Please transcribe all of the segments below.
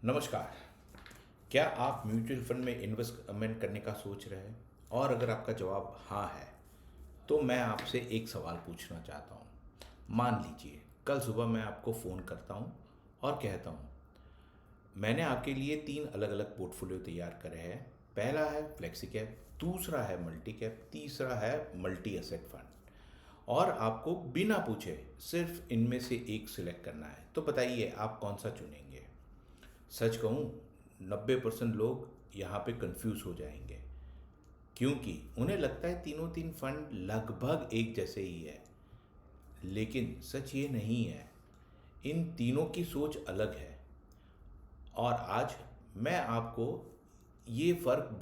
नमस्कार। क्या आप म्यूचुअल फंड में इन्वेस्टमेंट करने का सोच रहे हैं? और अगर आपका जवाब हाँ है, तो मैं आपसे एक सवाल पूछना चाहता हूँ। मान लीजिए कल सुबह मैं आपको फ़ोन करता हूँ और कहता हूँ मैंने आपके लिए 3 अलग-अलग पोर्टफोलियो तैयार करे हैं। पहला है फ्लेक्सी कैप, दूसरा है मल्टी कैप, तीसरा है मल्टी एसेट फंड। और आपको बिना पूछे सिर्फ इनमें से एक सिलेक्ट करना है। तो बताइए आप कौन सा चुनेंगे? सच कहूँ, 90% लोग यहाँ पे कंफ्यूज हो जाएंगे, क्योंकि उन्हें लगता है तीनों तीन फंड लगभग एक जैसे ही है। लेकिन सच ये नहीं है। इन तीनों की सोच अलग है। और आज मैं आपको ये फ़र्क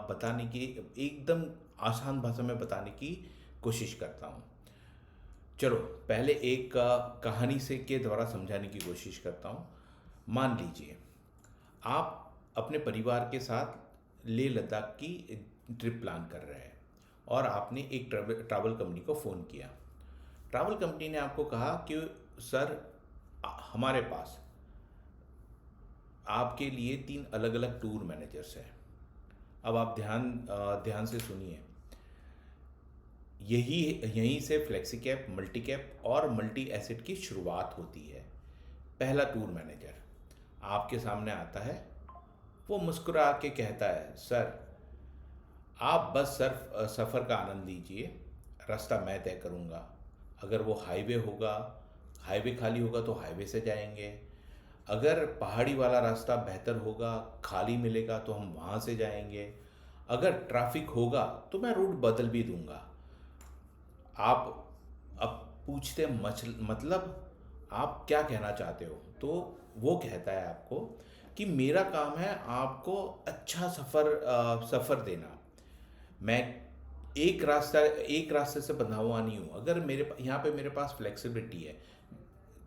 बताने की एकदम आसान भाषा में बताने की कोशिश करता हूँ। चलो पहले एक कहानी से के द्वारा समझाने की कोशिश करता हूँ। मान लीजिए आप अपने परिवार के साथ लेह लद्दाख की ट्रिप प्लान कर रहे हैं और आपने एक ट्रैवल कंपनी को फ़ोन किया। ट्रैवल कंपनी ने आपको कहा कि सर, हमारे पास आपके लिए 3 अलग अलग टूर मैनेजर्स हैं। अब आप ध्यान से सुनिए। यही यहीं से फ्लेक्सी कैप, मल्टी कैप और मल्टी एसेट की शुरुआत होती है। पहला टूर मैनेजर आपके सामने आता है। वो मुस्कुरा के कहता है, सर, आप बस सफ़र का आनंद लीजिए। रास्ता मैं तय करूँगा। अगर वो हाईवे होगा, हाईवे खाली होगा तो हाईवे से जाएंगे। अगर पहाड़ी वाला रास्ता बेहतर होगा, खाली मिलेगा तो हम वहाँ से जाएंगे। अगर ट्रैफिक होगा तो मैं रूट बदल भी दूंगा। आप अब पूछते मतलब आप क्या कहना चाहते हो? तो वो कहता है आपको कि मेरा काम है आपको अच्छा सफ़र देना। मैं एक रास्ते से बंधा हुआ नहीं हूँ। अगर यहाँ पे मेरे पास फ्लेक्सिबिलिटी है।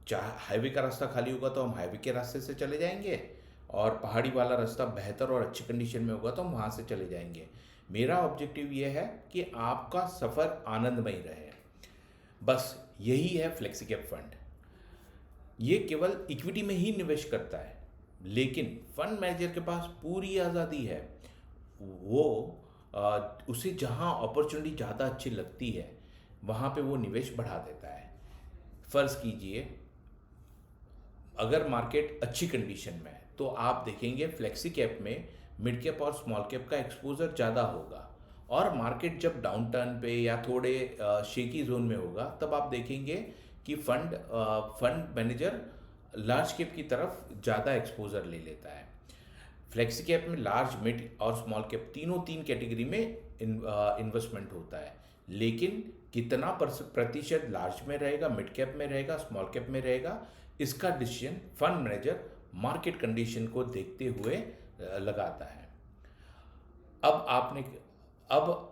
चाहे हाईवे का रास्ता खाली होगा तो हम हाईवे के रास्ते से चले जाएंगे, और पहाड़ी वाला रास्ता बेहतर और अच्छी कंडीशन में होगा तो हम वहाँ से चले जाएंगे। मेरा ऑब्जेक्टिव ये है कि आपका सफ़र आनंदमय रहे। बस यही है फ्लेक्सी कैप फंड। ये केवल इक्विटी में ही निवेश करता है, लेकिन फंड मैनेजर के पास पूरी आज़ादी है। वो उसे जहाँ अपॉर्चुनिटी ज़्यादा अच्छी लगती है वहाँ पे वो निवेश बढ़ा देता है। फ़र्ज़ कीजिए अगर मार्केट अच्छी कंडीशन में है तो आप देखेंगे फ्लेक्सी कैप में मिड कैप और स्मॉल कैप का एक्सपोजर ज़्यादा होगा। और मार्केट जब डाउन टर्न पे या थोड़े शेकी जोन में होगा तब आप देखेंगे कि फंड मैनेजर लार्ज कैप की तरफ ज़्यादा एक्सपोजर ले लेता है। फ्लेक्सी कैप में लार्ज, मिड और स्मॉल कैप तीनों तीन कैटेगरी में इन्वेस्टमेंट होता है। लेकिन कितना प्रतिशत लार्ज में रहेगा, मिड कैप में रहेगा, स्मॉल कैप में रहेगा, इसका decision fund manager market condition को देखते हुए लगाता है। अब आपने अब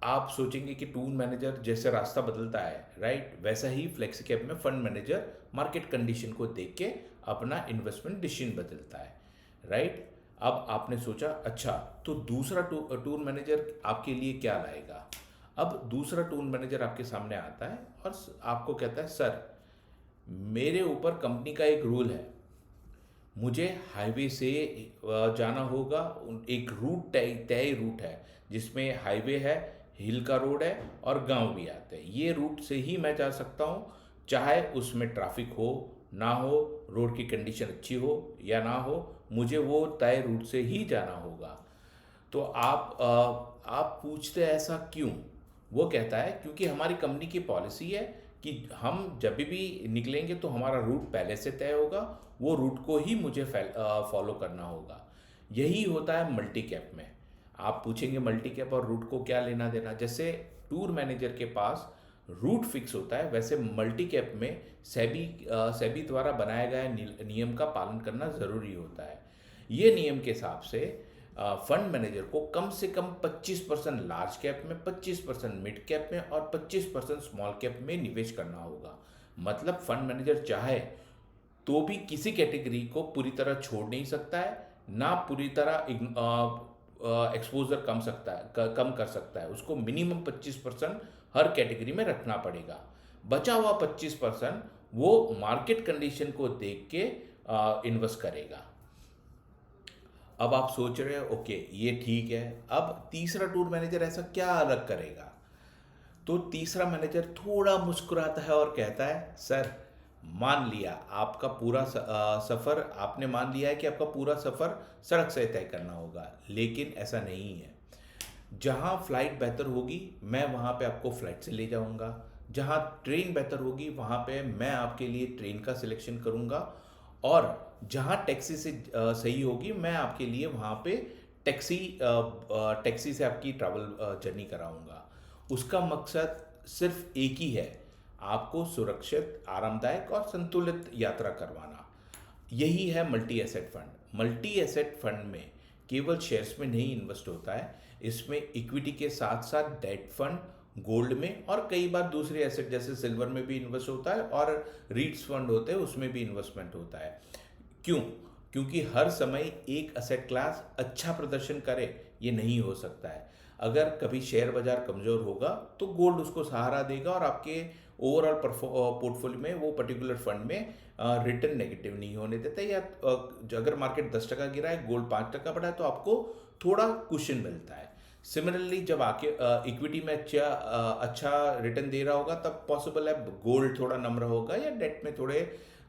आप सोचेंगे कि टूर मैनेजर जैसे रास्ता बदलता है, राइट, वैसा ही फ्लेक्सी कैप में फंड मैनेजर मार्केट कंडीशन को देख के अपना इन्वेस्टमेंट डिसीजन बदलता है, राइट। अब आपने सोचा, अच्छा, तो दूसरा टूर मैनेजर आपके लिए क्या लाएगा? अब दूसरा टूर मैनेजर आपके सामने आता है और आपको कहता है, सर, मेरे ऊपर कंपनी का एक रूल है। मुझे हाईवे से जाना होगा। एक रूट तय रूट है जिसमें हाईवे है, हिल का रोड है और गांव भी आते हैं। ये रूट से ही मैं जा सकता हूँ, चाहे उसमें ट्रैफिक हो ना हो, रोड की कंडीशन अच्छी हो या ना हो, मुझे वो तय रूट से ही जाना होगा। तो आप पूछते हैं ऐसा क्यों? वो कहता है क्योंकि हमारी कंपनी की पॉलिसी है कि हम जब भी निकलेंगे तो हमारा रूट पहले से तय होगा, वो रूट को ही मुझे फॉलो करना होगा। यही होता है मल्टी कैप में। आप पूछेंगे मल्टी कैप और रूट को क्या लेना देना? जैसे टूर मैनेजर के पास रूट फिक्स होता है, वैसे मल्टी कैप में सेबी द्वारा बनाया गया नियम का पालन करना ज़रूरी होता है। ये नियम के हिसाब से फंड मैनेजर को कम से कम 25% लार्ज कैप में, 25% मिड कैप में और 25% स्मॉल कैप में निवेश करना होगा। मतलब फंड मैनेजर चाहे तो भी किसी कैटेगरी को पूरी तरह छोड़ नहीं सकता है, ना पूरी तरह एक्सपोजर कम कर सकता है। उसको मिनिमम 25% हर कैटेगरी में रखना पड़ेगा। बचा हुआ 25% वो मार्केट कंडीशन को देख के इन्वेस्ट करेगा। अब आप सोच रहे हो ओके ये ठीक है, अब तीसरा टूर मैनेजर ऐसा क्या अलग करेगा? तो तीसरा मैनेजर थोड़ा मुस्कुराता है और कहता है, सर मान लिया आपका पूरा सफ़र, आपने मान लिया है कि आपका पूरा सफ़र सड़क से तय करना होगा, लेकिन ऐसा नहीं है। जहाँ फ्लाइट बेहतर होगी मैं वहाँ पे आपको फ्लाइट से ले जाऊँगा, जहाँ ट्रेन बेहतर होगी वहाँ पे मैं आपके लिए ट्रेन का सिलेक्शन करूँगा, और जहाँ टैक्सी से सही होगी मैं आपके लिए वहाँ पे टैक्सी से आपकी ट्रैवल जर्नी कराऊँगा। उसका मकसद सिर्फ एक ही है, आपको सुरक्षित, आरामदायक और संतुलित यात्रा करवाना। यही है multi asset fund. Multi asset fund में केवल शेयर्स में नहीं इन्वेस्ट होता है, इसमें इक्विटी के साथ साथ डेट फंड, गोल्ड में और कई बार दूसरे एसेट जैसे सिल्वर में भी इन्वेस्ट होता है, और रीट्स फंड होते हैं उसमें भी इन्वेस्टमेंट होता है। क्यों? क्योंकि हर समय एक एसेट क्लास अच्छा प्रदर्शन करे ये नहीं हो सकता है। अगर कभी शेयर बाजार कमज़ोर होगा तो गोल्ड उसको सहारा देगा और आपके ओवरऑल पोर्टफोलियो में वो पर्टिकुलर फंड में रिटर्न नेगेटिव नहीं होने देता, या अगर मार्केट 10% गिरा है, गोल्ड 5% बढ़ा है, तो आपको थोड़ा कुशन मिलता है। सिमिलरली जब आके इक्विटी में अच्छा रिटर्न दे रहा होगा तब पॉसिबल है गोल्ड थोड़ा नम्र होगा, या डेट में थोड़े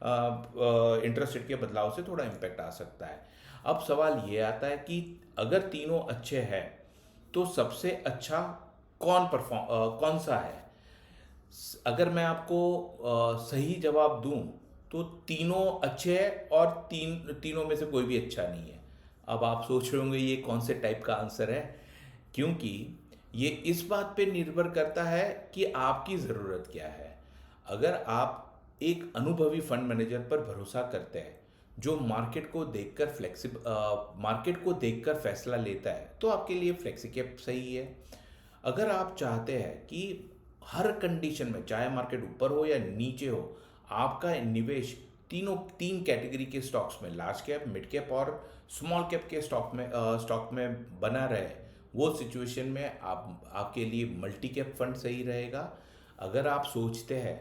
इंटरेस्ट रेट के बदलाव से थोड़ा इम्पैक्ट आ सकता है। अब सवाल ये आता है कि अगर तीनों अच्छे हैं तो सबसे अच्छा कौन सा है? अगर मैं आपको सही जवाब दूं तो तीनों अच्छे हैं, और तीनों में से कोई भी अच्छा नहीं है। अब आप सोच रहे होंगे ये कौन से टाइप का आंसर है, क्योंकि ये इस बात पे निर्भर करता है कि आपकी ज़रूरत क्या है। अगर आप एक अनुभवी फंड मैनेजर पर भरोसा करते हैं जो मार्केट को देखकर फैसला लेता है, तो आपके लिए फ्लेक्सी कैप सही है। अगर आप चाहते हैं कि हर कंडीशन में, चाहे मार्केट ऊपर हो या नीचे हो, आपका निवेश तीन कैटेगरी के स्टॉक्स में, लार्ज कैप, मिड कैप और स्मॉल कैप के स्टॉक में बना रहे, वो सिचुएशन में आपके लिए मल्टी कैप फंड सही रहेगा। अगर आप सोचते हैं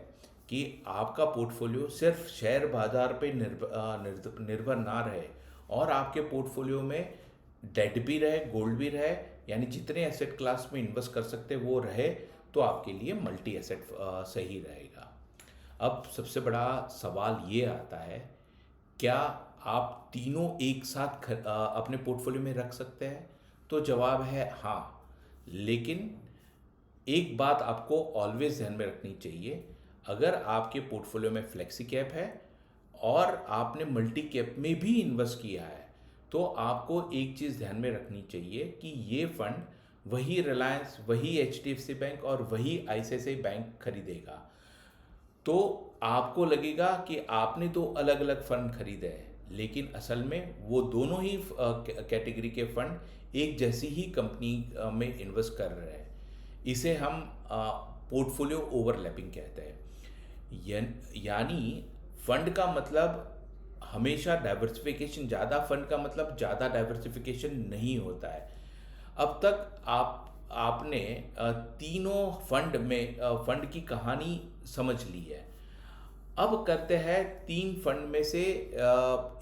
कि आपका पोर्टफोलियो सिर्फ शेयर बाजार पे निर्भर ना रहे और आपके पोर्टफोलियो में डेट भी रहे, गोल्ड भी रहे, यानी जितने एसेट क्लास में इन्वेस्ट कर सकते वो रहे, तो आपके लिए मल्टी एसेट सही रहेगा। अब सबसे बड़ा सवाल ये आता है, क्या आप तीनों एक साथ अपने पोर्टफोलियो में रख सकते हैं? तो जवाब है हाँ, लेकिन एक बात आपको ऑलवेज ध्यान में रखनी चाहिए। अगर आपके पोर्टफोलियो में फ्लेक्सी कैप है और आपने मल्टी कैप में भी इन्वेस्ट किया है, तो आपको एक चीज़ ध्यान में रखनी चाहिए कि ये फंड वही रिलायंस, वही एचडीएफसी बैंक और वही आईसीआईसीआई बैंक खरीदेगा। तो आपको लगेगा कि आपने तो अलग अलग फंड खरीदे हैं, लेकिन असल में वो दोनों ही कैटेगरी के फंड एक जैसी ही कंपनी में इन्वेस्ट कर रहे हैं। इसे हम पोर्टफोलियो ओवरलैपिंग कहते हैं। यानी फंड का मतलब हमेशा डाइवर्सिफिकेशन, ज़्यादा फंड का मतलब ज़्यादा डाइवर्सिफिकेशन नहीं होता है। अब तक आपने तीनों फंड की कहानी समझ ली है। अब करते हैं तीन फंड में से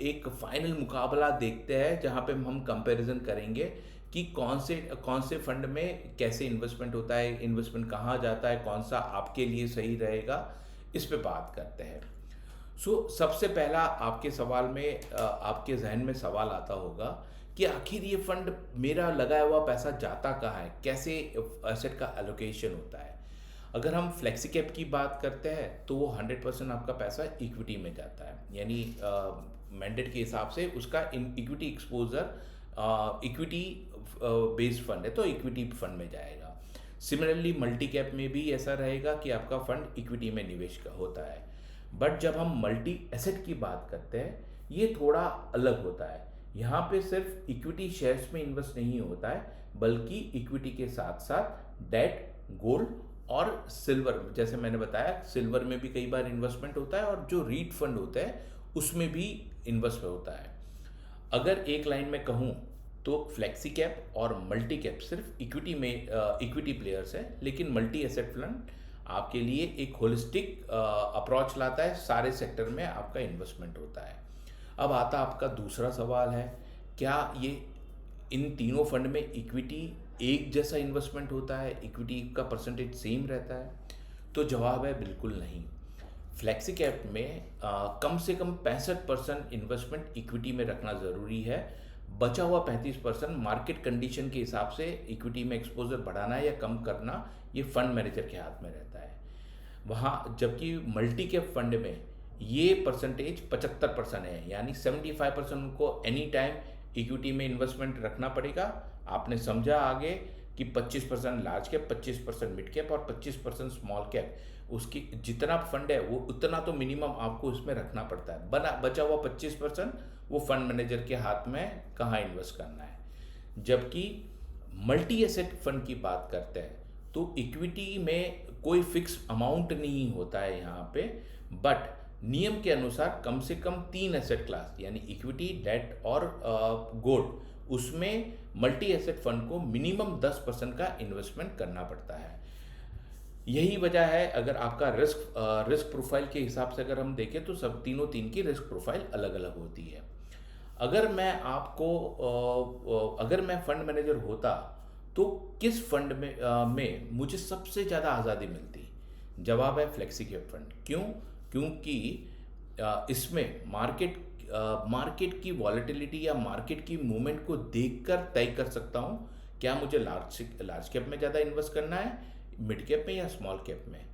एक फाइनल मुकाबला देखते हैं, जहाँ पे हम कंपैरिजन करेंगे कि कौन से फंड में कैसे इन्वेस्टमेंट होता है, इन्वेस्टमेंट कहाँ जाता है, कौन सा आपके लिए सही रहेगा, इस पे बात करते हैं। सबसे पहला आपके सवाल में आपके जहन में सवाल आता होगा कि आखिर ये फंड, मेरा लगाया हुआ पैसा जाता कहाँ है, कैसे एसेट का एलोकेशन होता है। अगर हम फ्लेक्सी कैप की बात करते हैं तो वो 100% आपका पैसा इक्विटी में जाता है, यानी मैंडेट के हिसाब से उसका equity exposure equity based fund है तो इक्विटी फंड में जाएगा। सिमिलरली मल्टी कैप में भी ऐसा रहेगा कि आपका फंड इक्विटी में निवेश का होता है। बट जब हम मल्टी एसेट की बात करते हैं, ये थोड़ा अलग होता है। यहाँ पे सिर्फ इक्विटी शेयर्स में इन्वेस्ट नहीं होता है, बल्कि इक्विटी के साथ साथ डेट, गोल्ड और सिल्वर, जैसे मैंने बताया सिल्वर में भी कई बार इन्वेस्टमेंट होता है, और जो रीट फंड होते हैं उसमें भी इन्वेस्ट होता है। अगर एक लाइन में कहूँ तो फ्लेक्सी कैप और मल्टी कैप सिर्फ इक्विटी प्लेयर्स है, लेकिन मल्टी एसेट फंड आपके लिए एक होलिस्टिक अप्रोच लाता है, सारे सेक्टर में आपका इन्वेस्टमेंट होता है। अब आता आपका दूसरा सवाल है, क्या ये इन तीनों फंड में इक्विटी एक जैसा इन्वेस्टमेंट होता है, इक्विटी का परसेंटेज सेम रहता है? तो जवाब है बिल्कुल नहीं। फ्लेक्सी कैप में कम से कम 65% इन्वेस्टमेंट इक्विटी में रखना ज़रूरी है। बचा हुआ 35% मार्केट कंडीशन के हिसाब से इक्विटी में एक्सपोजर बढ़ाना या कम करना ये फंड मैनेजर के हाथ में रहता है। वहाँ जबकि मल्टी कैप फंड में ये परसेंटेज 75% है, यानी 75% उनको एनी टाइम इक्विटी में इन्वेस्टमेंट रखना पड़ेगा। आपने समझा आगे कि 25% लार्ज कैप, 25% मिड कैप और 25% स्मॉल कैप, उसकी जितना फंड है वो उतना तो मिनिमम आपको इसमें रखना पड़ता है। बचा हुआ 25% वो फंड मैनेजर के हाथ में कहाँ इन्वेस्ट करना है। जबकि मल्टी एसेट फंड की बात करते हैं तो इक्विटी में कोई फिक्स अमाउंट नहीं होता है यहाँ पे, बट नियम के अनुसार कम से कम 3 एसेट क्लास यानी इक्विटी, डेट और गोल्ड, उसमें मल्टी एसेट फंड को मिनिमम 10% का इन्वेस्टमेंट करना पड़ता है। यही वजह है, अगर आपका रिस्क प्रोफाइल के हिसाब से अगर हम देखें तो सब तीन की रिस्क प्रोफाइल अलग अलग होती है। अगर मैं फंड मैनेजर होता तो किस फंड में मुझे सबसे ज़्यादा आज़ादी मिलती? जवाब है फ्लेक्सी कैप फंड। क्यों? क्योंकि इसमें मार्केट की वॉलेटिलिटी या मार्केट की मूवमेंट को देखकर तय कर सकता हूँ क्या मुझे लार्ज कैप में ज़्यादा इन्वेस्ट करना है, मिड कैप में या स्मॉल कैप में।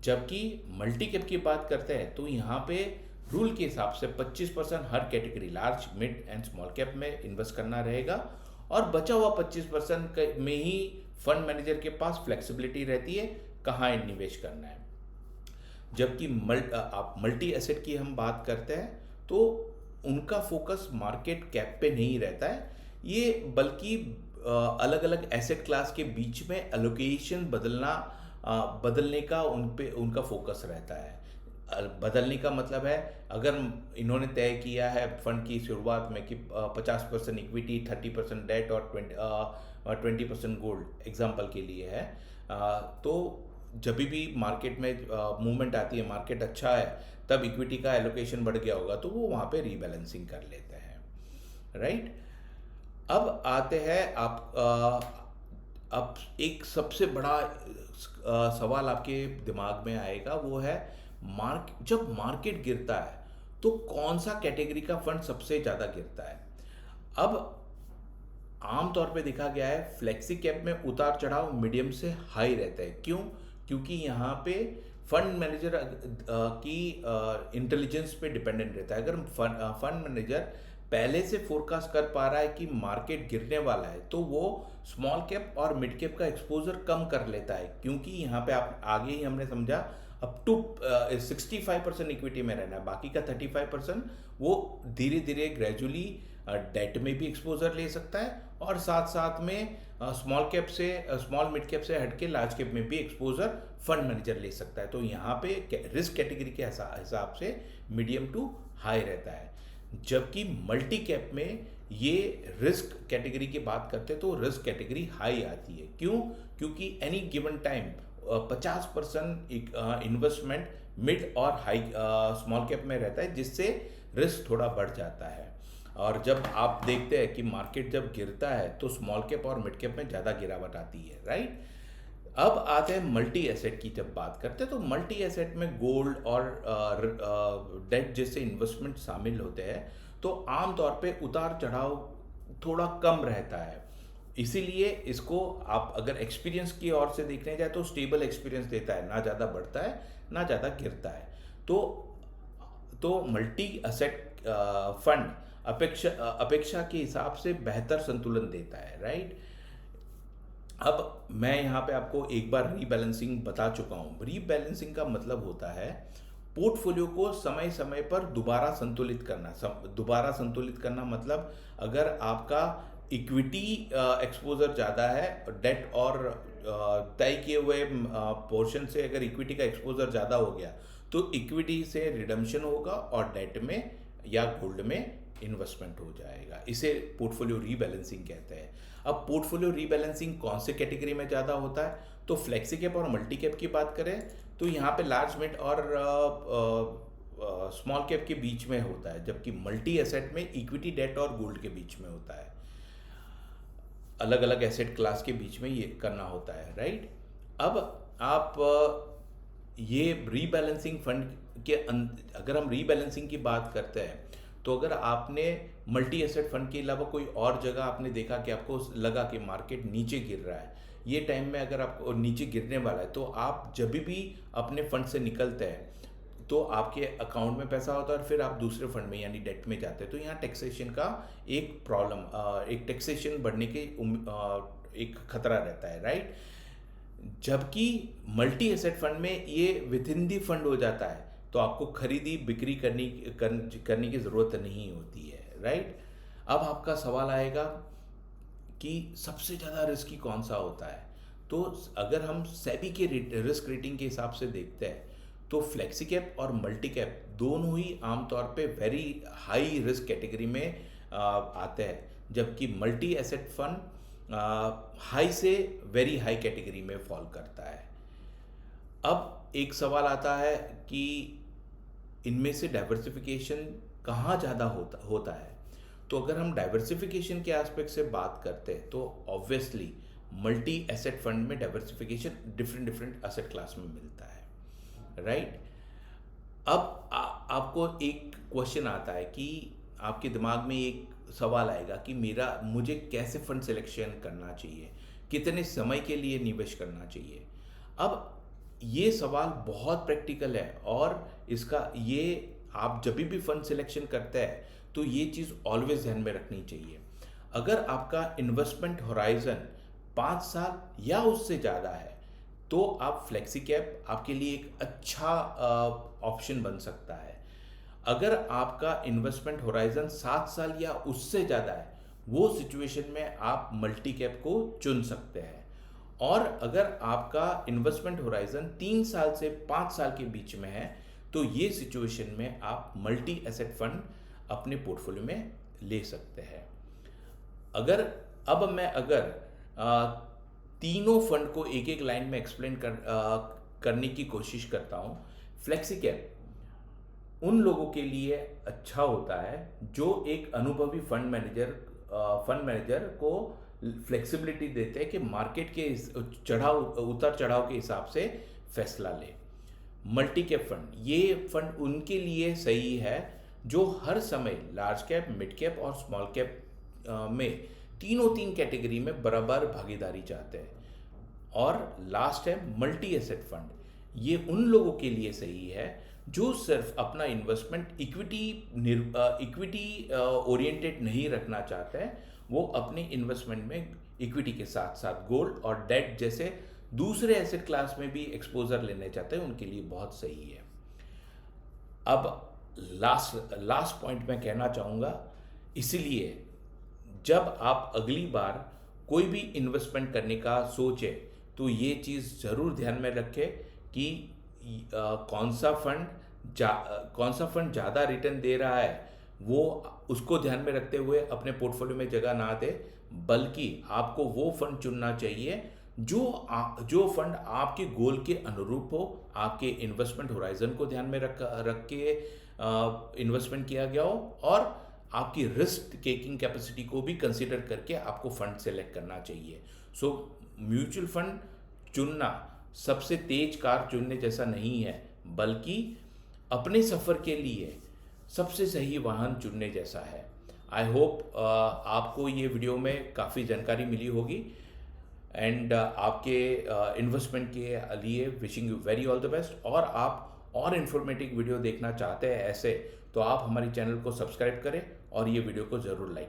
जबकि मल्टी कैप की बात करते हैं तो यहाँ पे रूल के हिसाब से 25% हर category large, mid and small cap में इन्वेस्ट करना रहेगा और बचा हुआ 25% में ही फंड मैनेजर के पास फ्लेक्सिबिलिटी रहती है कहाँ निवेश करना है। जबकि आप मल्टी एसेट की हम बात करते हैं तो उनका फोकस मार्केट कैप पे नहीं रहता है, ये बल्कि अलग अलग एसेट क्लास के बीच में एलोकेशन बदलने का उनका फोकस रहता है। बदलने का मतलब है, अगर इन्होंने तय किया है फंड की शुरुआत में कि 50% इक्विटी, 30% डेट और 20% गोल्ड एग्जाम्पल के लिए है, तो जब भी मार्केट में मूवमेंट आती है, मार्केट अच्छा है, तब इक्विटी का एलोकेशन बढ़ गया होगा तो वो वहाँ पे रीबैलेंसिंग कर लेते हैं, राइट। अब आते हैं अब एक सबसे बड़ा सवाल आपके दिमाग में आएगा, वो है जब मार्केट गिरता है तो कौन सा कैटेगरी का फंड सबसे ज़्यादा गिरता है। अब आमतौर पे देखा गया है फ्लेक्सी कैप में उतार चढ़ाव मीडियम से हाई रहता है। क्यों? क्योंकि यहाँ पे फंड मैनेजर की इंटेलिजेंस पे डिपेंडेंट रहता है। अगर फंड मैनेजर पहले से फोरकास्ट कर पा रहा है कि मार्केट गिरने वाला है तो वो स्मॉल कैप और मिड कैप का एक्सपोजर कम कर लेता है, क्योंकि यहाँ पे आप आगे ही हमने समझा अप टू 65% इक्विटी में रहना है, बाकी का 35% वो धीरे धीरे ग्रेजुअली डेट में भी एक्सपोजर ले सकता है और साथ साथ में स्मॉल मिड कैप से हटके लार्ज कैप में भी एक्सपोजर फंड मैनेजर ले सकता है। तो यहाँ पे रिस्क कैटेगरी के हिसाब से मीडियम टू हाई रहता है। जबकि मल्टी कैप में ये रिस्क कैटेगरी की बात करते हैं तो रिस्क कैटेगरी हाई आती है। क्यों? क्योंकि any given time 50% investment mid और हाई स्मॉल कैप में रहता है, जिससे रिस्क थोड़ा बढ़ जाता है। और जब आप देखते हैं कि मार्केट जब गिरता है तो स्मॉल कैप और मिड कैप में ज़्यादा गिरावट आती है, राइट। अब आते हैं मल्टी एसेट की जब बात करते हैं तो मल्टी एसेट में गोल्ड और डेट जैसे इन्वेस्टमेंट शामिल होते हैं, तो आमतौर पे उतार चढ़ाव थोड़ा कम रहता है। इसीलिए इसको आप अगर एक्सपीरियंस की ओर से देखने जाए तो स्टेबल एक्सपीरियंस देता है, ना ज़्यादा बढ़ता है ना ज़्यादा गिरता है। तो मल्टी एसेट फंड अपेक्षा के हिसाब से बेहतर संतुलन देता है, राइट। अब मैं यहाँ पे आपको एक बार रीबैलेंसिंग बता चुका हूँ। रीबैलेंसिंग का मतलब होता है पोर्टफोलियो को समय समय पर दोबारा संतुलित करना। दोबारा संतुलित करना मतलब अगर आपका इक्विटी एक्सपोजर ज़्यादा है, डेट और तय किए हुए पोर्शन से अगर इक्विटी का एक्सपोजर ज़्यादा हो गया तो इक्विटी से रिडम्पशन होगा और डेट में या गोल्ड में इन्वेस्टमेंट हो जाएगा। इसे पोर्टफोलियो रीबैलेंसिंग कहते हैं। अब पोर्टफोलियो रीबैलेंसिंग कौन से कैटेगरी में ज़्यादा होता है? तो फ्लेक्सी कैप और मल्टी कैप की बात करें तो यहाँ पे लार्ज मिड और स्मॉल कैप के बीच में होता है, जबकि मल्टी एसेट में इक्विटी, डेट और गोल्ड के बीच में होता है। अलग अलग एसेट क्लास के बीच में ये करना होता है, राइट। अब आप ये रीबैलेंसिंग फंड के अगर हम रीबैलेंसिंग की बात करते हैं, तो अगर आपने मल्टी एसेट फंड के अलावा कोई और जगह आपने देखा कि आपको लगा कि मार्केट नीचे गिर रहा है, ये टाइम में अगर आपको नीचे गिरने वाला है, तो आप जब भी अपने फंड से निकलते हैं तो आपके अकाउंट में पैसा होता है और फिर आप दूसरे फंड में यानी डेट में जाते हैं, तो यहाँ टैक्सेशन का एक प्रॉब्लम, एक टैक्सेशन बढ़ने के एक खतरा रहता है, राइट। जबकि मल्टी एसेट फंड में ये विद इन दी फंड हो जाता है, तो आपको खरीदी बिक्री करने की ज़रूरत नहीं होती है, राइट। अब आपका सवाल आएगा कि सबसे ज़्यादा रिस्की कौन सा होता है। तो अगर हम सेबी के रिस्क रेटिंग के हिसाब से देखते हैं, तो फ्लेक्सी कैप और मल्टी कैप दोनों ही आमतौर पे वेरी हाई रिस्क कैटेगरी में आते हैं, जबकि मल्टी एसेट फंड हाई से वेरी हाई कैटेगरी में फॉल करता है। अब एक सवाल आता है कि इनमें से डाइवर्सिफिकेशन कहाँ ज़्यादा होता है। तो अगर हम डाइवर्सिफिकेशन के एस्पेक्ट से बात करते हैं, तो ऑब्वियसली मल्टी एसेट फंड में डाइवर्सिफिकेशन डिफरेंट एसेट क्लास में मिलता है, राइट। अब आपको एक क्वेश्चन आता है कि आपके दिमाग में एक सवाल आएगा कि मुझे कैसे फंड सिलेक्शन करना चाहिए, कितने समय के लिए निवेश करना चाहिए। अब ये सवाल बहुत प्रैक्टिकल है, और ये आप जब भी फंड सिलेक्शन करते हैं तो ये चीज़ ऑलवेज ध्यान में रखनी चाहिए। अगर आपका इन्वेस्टमेंट होराइजन 5 साल या उससे ज़्यादा है, तो आप फ्लेक्सी कैप आपके लिए एक अच्छा ऑप्शन बन सकता है। अगर आपका इन्वेस्टमेंट होराइजन 7 साल या उससे ज़्यादा है, वो सिचुएशन में आप मल्टी कैप को चुन सकते हैं। और अगर आपका इन्वेस्टमेंट होराइजन 3 साल से 5 साल के बीच में है, तो ये सिचुएशन में आप मल्टी एसेट फंड अपने पोर्टफोलियो में ले सकते हैं। अगर तीनों फंड को एक एक लाइन में एक्सप्लेन करने की कोशिश करता हूँ। फ्लेक्सी कैप उन लोगों के लिए अच्छा होता है जो एक अनुभवी फंड मैनेजर को फ्लेक्सिबिलिटी देते हैं कि मार्केट के उतार चढ़ाव के हिसाब से फैसला ले। मल्टी कैप फंड, ये फंड उनके लिए सही है जो हर समय लार्ज कैप, मिड कैप और स्मॉल कैप में तीन कैटेगरी में बराबर भागीदारी चाहते हैं। और लास्ट है मल्टी एसेट फंड, ये उन लोगों के लिए सही है जो सिर्फ अपना इन्वेस्टमेंट इक्विटी ओरिएंटेड नहीं रखना चाहते हैं, वो अपने इन्वेस्टमेंट में इक्विटी के साथ साथ गोल्ड और डेट जैसे दूसरे एसेट क्लास में भी एक्सपोजर लेने चाहते हैं, उनके लिए बहुत सही है। अब लास्ट पॉइंट मैं कहना चाहूँगा, इसलिए जब आप अगली बार कोई भी इन्वेस्टमेंट करने का सोचे, तो ये चीज़ ज़रूर ध्यान में रखें कि कौन सा फंड ज़्यादा रिटर्न दे रहा है, वो उसको ध्यान में रखते हुए अपने पोर्टफोलियो में जगह ना दे, बल्कि आपको वो फंड चुनना चाहिए जो फंड आपके गोल के अनुरूप हो, आपके इन्वेस्टमेंट होराइजन को ध्यान में रख के इन्वेस्टमेंट किया गया हो, और आपकी रिस्क टेकिंग कैपेसिटी को भी कंसीडर करके आपको फंड सेलेक्ट करना चाहिए। सो म्यूचुअल फंड चुनना सबसे तेज कार चुनने जैसा नहीं है, बल्कि अपने सफ़र के लिए सबसे सही वाहन चुनने जैसा है। आई होप आपको ये वीडियो में काफ़ी जानकारी मिली होगी, एंड आपके इन्वेस्टमेंट के लिए wishing you very all the best. और आप और इन्फॉर्मेटिव वीडियो देखना चाहते हैं ऐसे, तो आप हमारे चैनल को सब्सक्राइब करें और ये वीडियो को ज़रूर लाइक